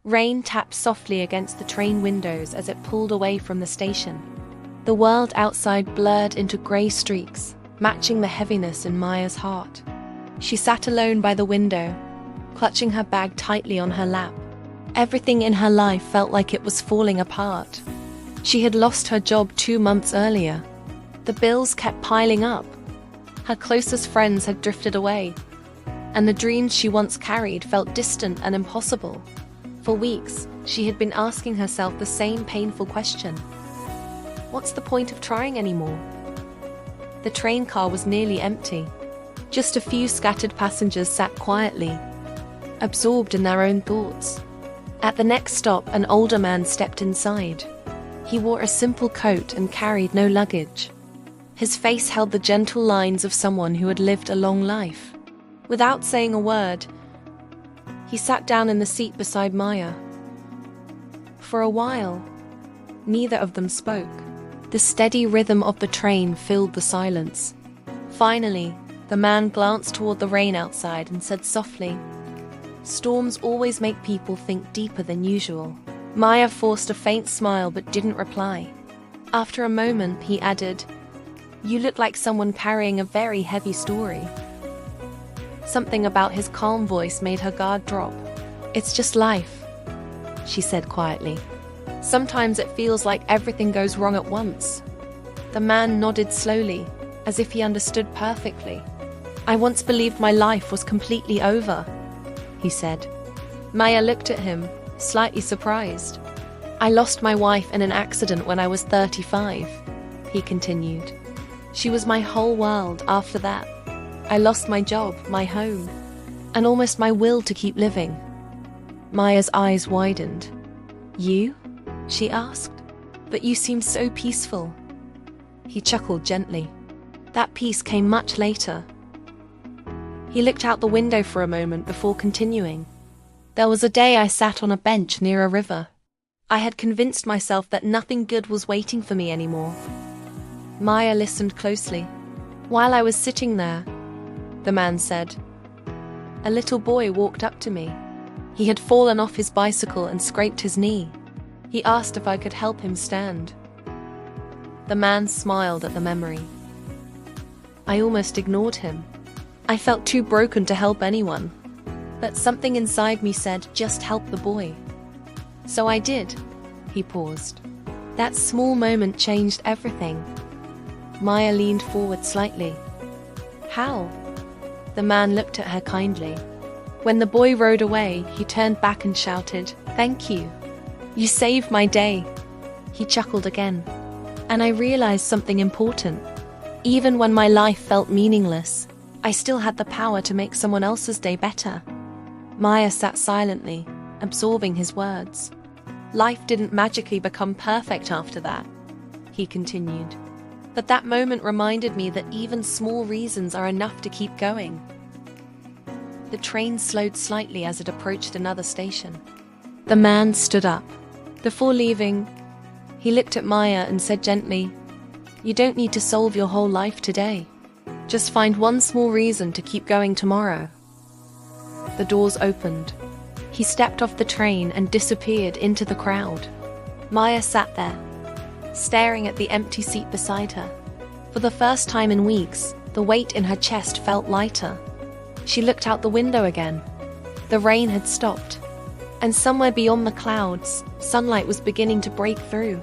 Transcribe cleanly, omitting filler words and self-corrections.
Rain tapped softly against the train windows as it pulled away from the station. The world outside blurred into grey streaks, matching the heaviness in Maya's heart. She sat alone by the window, clutching her bag tightly on her lap. Everything in her life felt like it was falling apart. She had lost her job 2 months earlier. The bills kept piling up. Her closest friends had drifted away, and the dreams she once carried felt distant and impossible. For weeks, she had been asking herself the same painful question. What's the point of trying anymore? The train car was nearly empty. Just a few scattered passengers sat quietly, absorbed in their own thoughts. At the next stop, an older man stepped inside. He wore a simple coat and carried no luggage. His face held the gentle lines of someone who had lived a long life. Without saying a word, he sat down in the seat beside Maya. For a while, neither of them spoke. The steady rhythm of the train filled the silence. Finally, the man glanced toward the rain outside and said softly, "Storms always make people think deeper than usual." Maya forced a faint smile but didn't reply. After a moment, he added, "You look like someone carrying a very heavy story." Something about his calm voice made her guard drop. "It's just life," she said quietly. "Sometimes it feels like everything goes wrong at once." The man nodded slowly, as if he understood perfectly. "I once believed my life was completely over," he said. Maya looked at him, slightly surprised. "I lost my wife in an accident when I was 35, he continued. "She was my whole world after that. I lost my job, my home, and almost my will to keep living." Maya's eyes widened. "You?" she asked. "But you seem so peaceful." He chuckled gently. "That peace came much later." He looked out the window for a moment before continuing. "There was a day I sat on a bench near a river. I had convinced myself that nothing good was waiting for me anymore." Maya listened closely. "While I was sitting there," the man said, "a little boy walked up to me. He had fallen off his bicycle and scraped his knee. He asked if I could help him stand." The man smiled at the memory. "I almost ignored him. I felt too broken to help anyone. But something inside me said, just help the boy. So I did." He paused. "That small moment changed everything." Maya leaned forward slightly. "How?" The man looked at her kindly. "When the boy rode away, he turned back and shouted, 'Thank you. You saved my day.'" He chuckled again. "And I realized something important. Even when my life felt meaningless, I still had the power to make someone else's day better." Maya sat silently, absorbing his words. "Life didn't magically become perfect after that," he continued. "But that moment reminded me that even small reasons are enough to keep going." The train slowed slightly as it approached another station. The man stood up. Before leaving, he looked at Maya and said gently, "You don't need to solve your whole life today. Just find one small reason to keep going tomorrow." The doors opened. He stepped off the train and disappeared into the crowd. Maya sat there, staring at the empty seat beside her. For the first time in weeks, the weight in her chest felt lighter. She looked out the window again. The rain had stopped, and somewhere beyond the clouds, sunlight was beginning to break through.